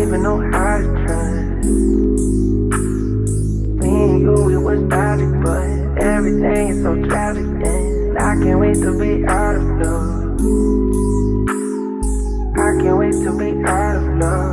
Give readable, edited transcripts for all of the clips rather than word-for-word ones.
even know how to trust. Me and you, it was magic, but everything is so tragic, and I can't wait to be out of love. I can't wait to be out of love.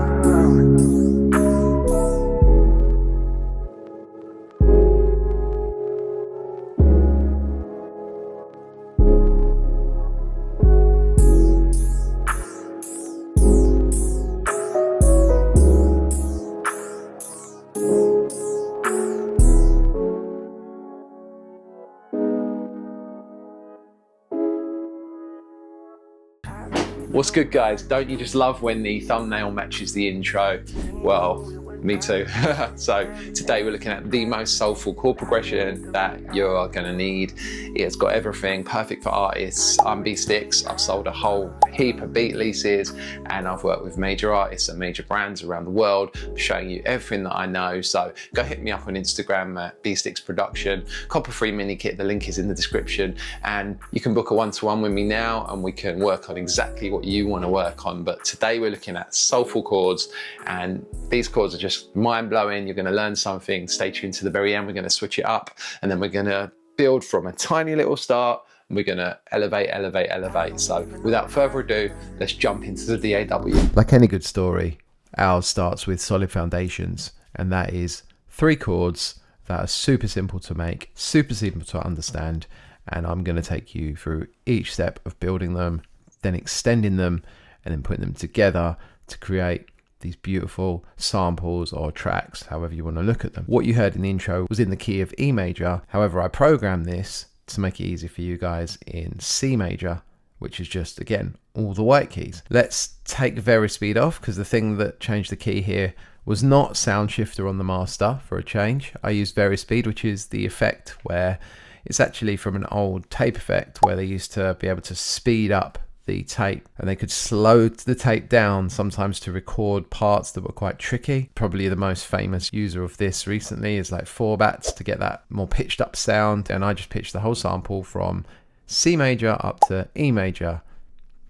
What's good, guys? Don't you just love when the thumbnail matches the intro? Well, me too. So today we're looking at the most soulful chord progression that you're gonna need. It's got everything, perfect for artists. I'm B-Sticks. I've sold a whole heap of beat leases and I've worked with major artists and major brands around the world, showing you everything that I know. So go hit me up on Instagram at B-Sticks Production. Copper free mini kit, the link is in the description, and you can book a one-to-one with me now and we can work on exactly what you want to work on. But today we're looking at soulful chords, and these chords are just mind-blowing. You're going to learn something. Stay tuned to the very end. We're going to switch it up and then we're going to build from a tiny little start and we're going to elevate, elevate, elevate. So without further ado, let's jump into the DAW. Like any good story, ours starts with solid foundations, and that is 3 chords that are super simple to make, super simple to understand, and I'm going to take you through each step of building them, then extending them, and then putting them together to create these beautiful samples or tracks, however you want to look at them. What you heard in the intro was in the key of E major. However, I programmed this to make it easy for you guys in C major, which is just, again, all the white keys. Let's take very speed off, because the thing that changed the key here was not sound shifter on the master for a change. I used very speed, which is the effect where it's actually from an old tape effect where they used to be able to speed up the tape and they could slow the tape down sometimes to record parts that were quite tricky. Probably the most famous user of this recently is like 4-bats to get that more pitched up sound, and I just pitched the whole sample from C major up to E major.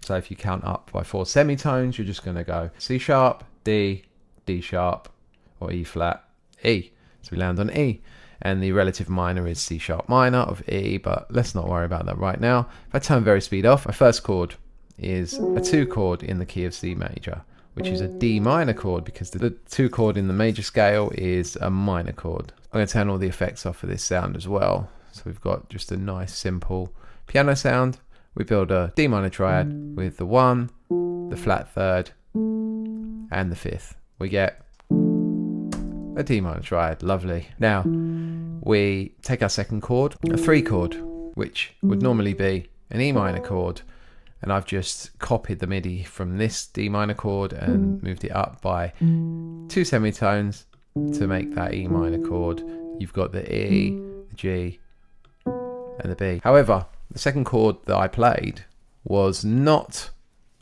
So if you count up by 4 semitones, you're just going to go C sharp, D, D sharp, or E flat, E. So we land on E. And the relative minor is C sharp minor of E, but let's not worry about that right now. If I turn very speed off, my first chord is a 2 chord in the key of C major, which is a D minor chord, because the 2 chord in the major scale is a minor chord. I'm going to turn all the effects off for this sound as well. So we've got just a nice simple piano sound. We build a D minor triad with the 1, the flat 3rd, and the 5th. We get a D minor triad, lovely. Now we take our second chord, a 3 chord, which would normally be an E minor chord, and I've just copied the MIDI from this D minor chord and moved it up by 2 semitones to make that E minor chord. You've got the E, the G, and the B. However, the second chord that I played was not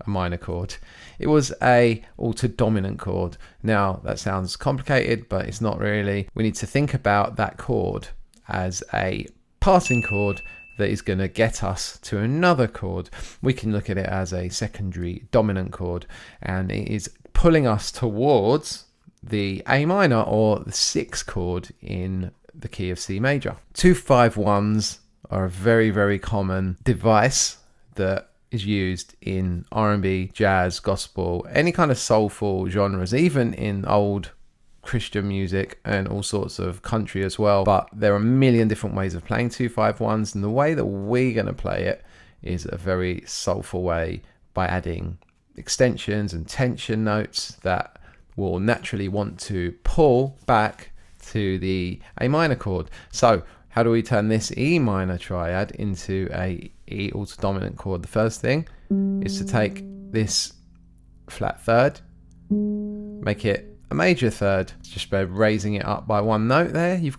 a minor chord. It was a altered dominant chord. Now that sounds complicated, but it's not really. We need to think about that chord as a passing chord that is going to get us to another chord. We can look at it as a secondary dominant chord, and it is pulling us towards the A minor or the 6th chord in the key of C major. 2-5-1s are a very, very common device that is used in R&B, jazz, gospel, any kind of soulful genres, even in old Christian music and all sorts of country as well. But there are a million different ways of playing 2-5-1s, and the way that we're going to play it is a very soulful way by adding extensions and tension notes that will naturally want to pull back to the A minor chord. So how do we turn this E minor triad into a E altered dominant chord? The first thing is to take this flat 3rd, make it a major 3rd, just by raising it up by 1 note there. You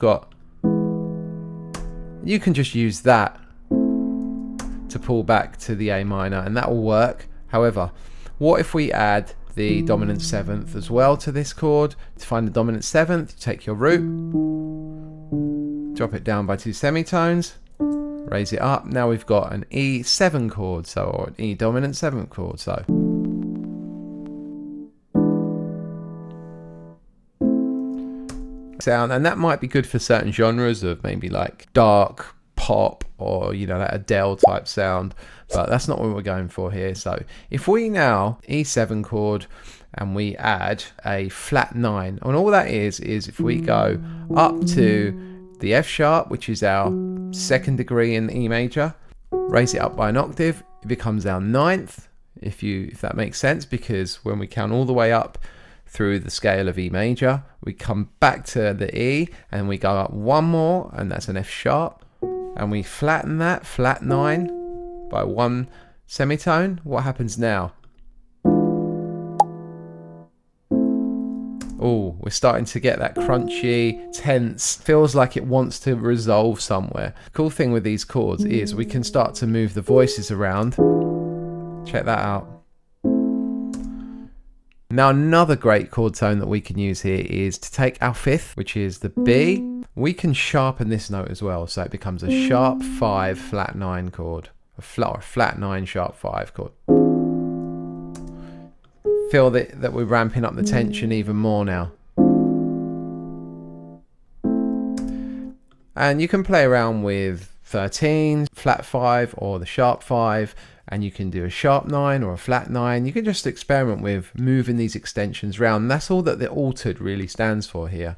can just use that to pull back to the A minor, and that will work. However, what if we add the dominant 7th as well to this chord? To find the dominant 7th, you take your root, drop it down by 2 semitones, raise it up. Now we've got an E7 chord, or an E dominant 7th chord. So sound, and that might be good for certain genres of maybe like dark pop or, you know, that Adele type sound, but that's not what we're going for here. So if we now E7 chord and we add a flat 9, and all that is if we go up to the F sharp, which is our second degree in E major, raise it up by an octave, it becomes our ninth, if that makes sense, because when we count all the way up through the scale of E major, we come back to the E and we go up one more, and that's an F sharp, and we flatten that flat 9 by one semitone. What happens now? Oh, we're starting to get that crunchy, tense, feels like it wants to resolve somewhere. Cool thing with these chords is we can start to move the voices around. Check that out. Now another great chord tone that we can use here is to take our fifth, which is the B. We can sharpen this note as well, so it becomes a sharp 5 flat 9 chord, a flat 9 sharp 5 chord. Feel that we're ramping up the tension even more now. And you can play around with 13, flat 5 or the sharp 5, and you can do a sharp 9 or a flat 9. You can just experiment with moving these extensions around. That's all that the altered really stands for here.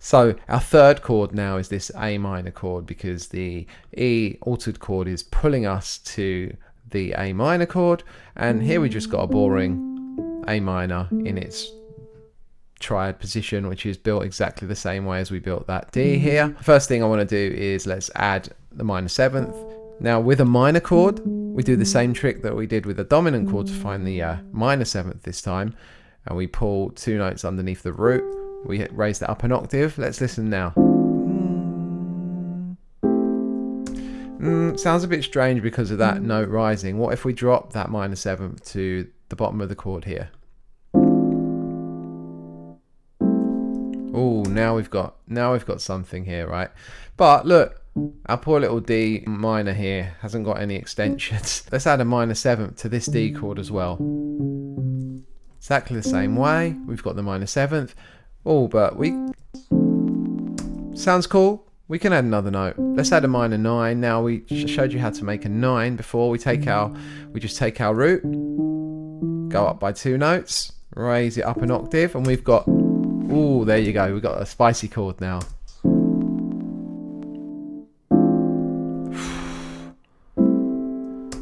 So our third chord now is this A minor chord, because the E altered chord is pulling us to the A minor chord, and here we just got a boring A minor in its triad position, which is built exactly the same way as we built that D here. First thing I want to do is let's add the minor seventh. Now with a minor chord, we do the same trick that we did with a dominant chord to find the minor seventh this time, and we pull 2 notes underneath the root. We raise that up an octave. Let's listen now. Sounds a bit strange because of that note rising. What if we drop that minor seventh to the bottom of the chord here? Oh, now we've got something here, right? But look, our poor little D minor here hasn't got any extensions. Let's add a minor seventh to this D chord as well. Exactly the same way. We've got the minor seventh. Oh, but sounds cool. We can add another note. Let's add a minor 9. Now we showed you how to make a 9 before. We just take our root, go up by 2 notes, raise it up an octave, and we've got, ooh, there you go. We've got a spicy chord now.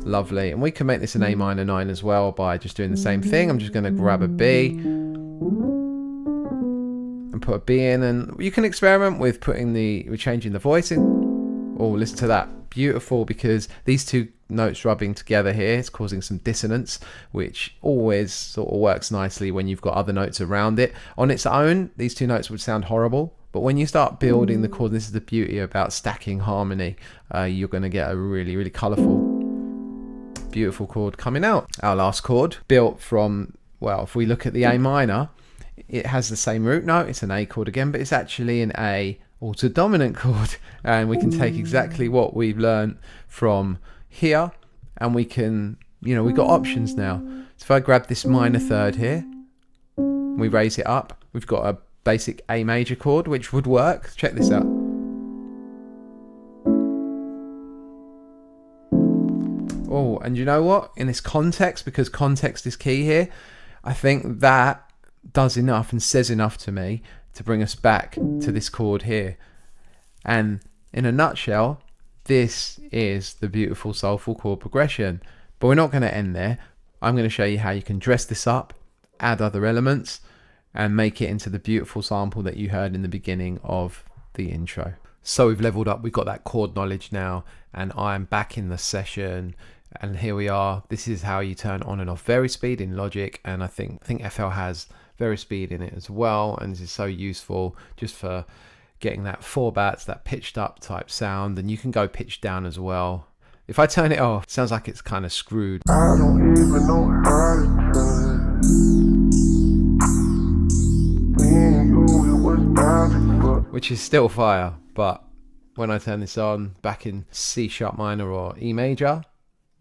Lovely. And we can make this an A minor 9 as well by just doing the same thing. I'm just going to grab a B and put a B in, and you can experiment with changing the voice in. Oh, listen to that. Beautiful, because these two notes rubbing together here is causing some dissonance, which always sort of works nicely when you've got other notes around it. On its own, these two notes would sound horrible, but when you start building the chord, this is the beauty about stacking harmony, you're going to get a really, really colourful, beautiful chord coming out. Our last chord, built from, well, if we look at the A minor, it has the same root note. It's an A chord again, but it's actually an A altered dominant chord, and we can take exactly what we've learned from here, and we can, we've got options now. So if I grab this minor third here, we raise it up, we've got a basic A major chord which would work. Check this out. Oh, and you know what, in this context, because context is key here, I think that does enough and says enough to me to bring us back to this chord here. And in a nutshell, this is the beautiful soulful chord progression. But we're not going to end there. I'm going to show you how you can dress this up, add other elements, and make it into the beautiful sample that you heard in the beginning of the intro. So we've leveled up, we've got that chord knowledge now, and I'm back in the session. And here we are. This is how you turn on and off varispeed in Logic, and I think FL has varispeed in it as well, and this is so useful just for getting that 4 bats, that pitched up type sound, and you can go pitched down as well. If I turn it off, it sounds like it's kind of screwed. I don't even know how to turn. Me and you, it was bound to fuck. Which is still fire, but when I turn this on back in C sharp minor or E major,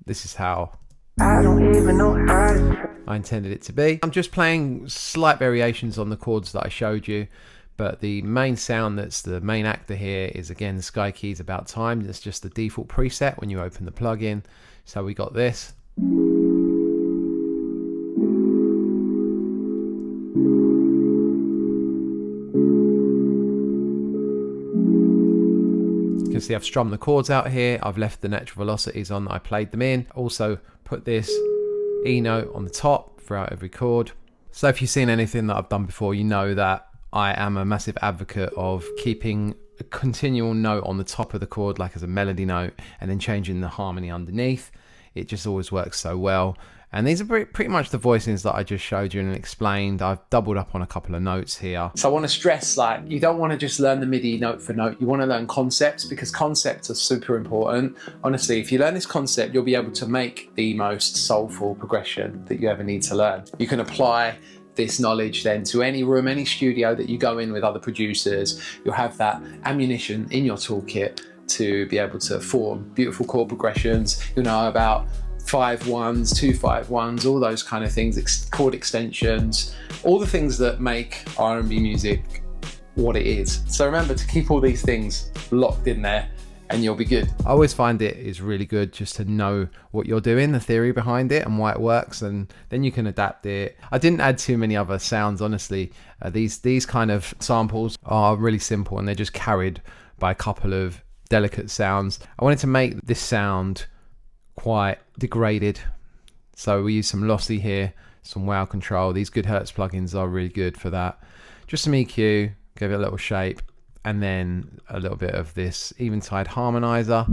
this is how I don't even know how to turn. I intended it to be. I'm just playing slight variations on the chords that I showed you, But the main sound that's the main actor here is again the Sky Keys About Time. That's just the default preset when you open the plugin. So we got this. You can see I've strummed the chords out here. I've left the natural velocities on that I played them in. Also put this E note on the top throughout every chord. So if you've seen anything that I've done before, you know that I am a massive advocate of keeping a continual note on the top of the chord, like as a melody note, and then changing the harmony underneath. It just always works so well. And these are pretty much the voicings that I just showed you and explained. I've doubled up on a couple of notes here. So I want to stress, like, you don't want to just learn the MIDI note for note. You want to learn concepts, because concepts are super important. Honestly, if you learn this concept, you'll be able to make the most soulful progression that you ever need to learn. You can apply this knowledge then to any room, any studio that you go in with other producers. You'll have that ammunition in your toolkit to be able to form beautiful chord progressions. You'll know about 5/1s, 2/5/1s, all those kind of things, chord extensions, all the things that make R&B music what it is. So remember to keep all these things locked in there and you'll be good. I always find it is really good just to know what you're doing, the theory behind it and why it works, and then you can adapt it. I didn't add too many other sounds, honestly. These kind of samples are really simple and they're just carried by a couple of delicate sounds. I wanted to make this sound quite degraded, so we use some lossy here, some wow control. These Good Hertz plugins are really good for that. Just some EQ, give it a little shape, and then a little bit of this Eventide harmonizer.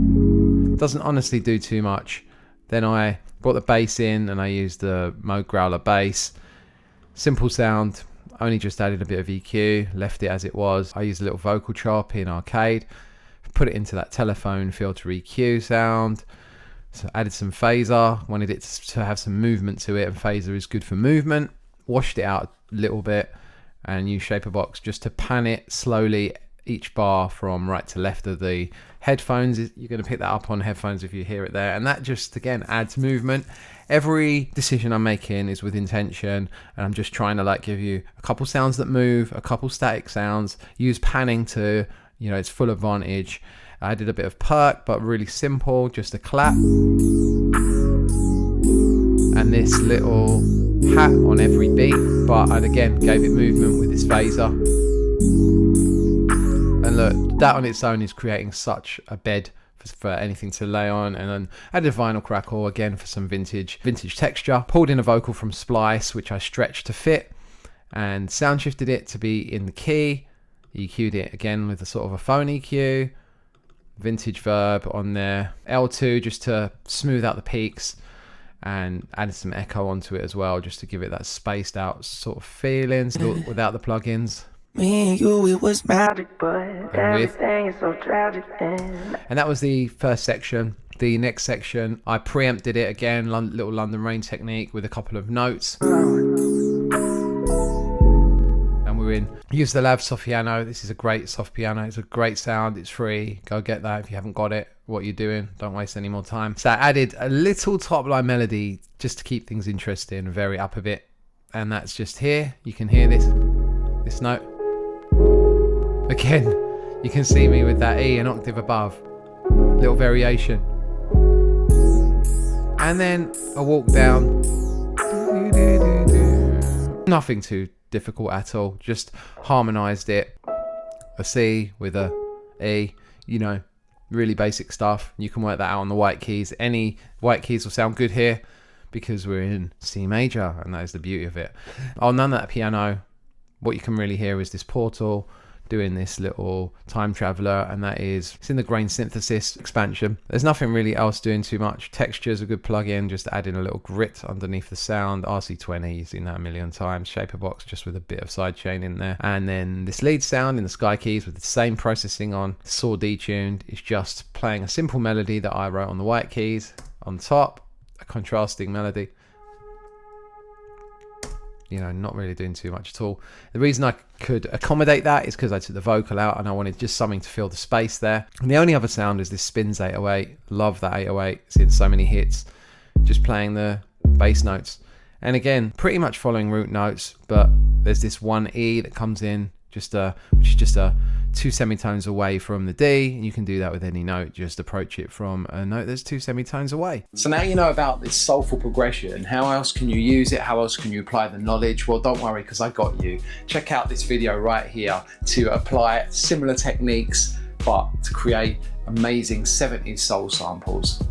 Doesn't honestly do too much. Then I brought the bass in and I used the Moog Growler bass. Simple sound, only just added a bit of EQ, left it as it was. I used a little vocal chop in Arcade, put it into that telephone filter EQ sound. So added some phaser, wanted it to have some movement to it, and phaser is good for movement. Washed it out a little bit and used Shaper Box just to pan it slowly, each bar from right to left of the headphones. You're going to pick that up on headphones if you hear it there, and that just again adds movement. Every decision I'm making is with intention, and I'm just trying to like give you a couple sounds that move, a couple static sounds, use panning to, you know, its full advantage. I did a bit of perk, but really simple, just a clap. And this little hat on every beat, but I again gave it movement with this phaser. And look, that on its own is creating such a bed for anything to lay on. And then added a vinyl crackle again for some vintage texture. Pulled in a vocal from Splice, which I stretched to fit, and sound shifted it to be in the key. EQ'd it again with a sort of a phone EQ. Vintage verb on there, L2 just to smooth out the peaks, and added some echo onto it as well, just to give it that spaced out sort of feeling without the plugins. Me and you, it was magic, but everything is so tragic. And that was the first section. The next section, I preempted it again, little London Rain technique with a couple of notes. Use the Lav soft piano. This is a great soft piano. It's a great sound. It's free. Go get that if you haven't got it. What are you doing? Don't waste any more time. So I added a little top line melody just to keep things interesting, vary up a bit. And that's just here. You can hear this note. Again, you can see me with that E an octave above. Little variation. And then I walk down. Nothing too difficult at all, just harmonized it, a C with a E, you know, really basic stuff. You can work that out on the white keys. Any white keys will sound good here because we're in C major, and that is the beauty of it. On none of that piano, what you can really hear is this Portal doing this little time traveler, and that is, it's in the grain synthesis expansion. There's nothing really else doing too much. Texture's a good plugin, just adding a little grit underneath the sound. RC20, you've seen that a million times. Shaper Box just with a bit of sidechain in there. And then this lead sound in the Sky Keys with the same processing on, saw detuned. It's just playing a simple melody that I wrote on the white keys. On top, a contrasting melody. You know, not really doing too much at all. The reason I could accommodate that is because I took the vocal out and I wanted just something to fill the space there. And the only other sound is this Spins 808. Love that 808. It's in so many hits. Just playing the bass notes. And again, pretty much following root notes, but there's this one E that comes in which is just 2 semitones away from the D. And you can do that with any note, just approach it from a note that's 2 semitones away. So now you know about this soulful progression. How else can you use it? How else can you apply the knowledge? Well, don't worry, because I got you. Check out this video right here to apply similar techniques, but to create amazing 70s soul samples.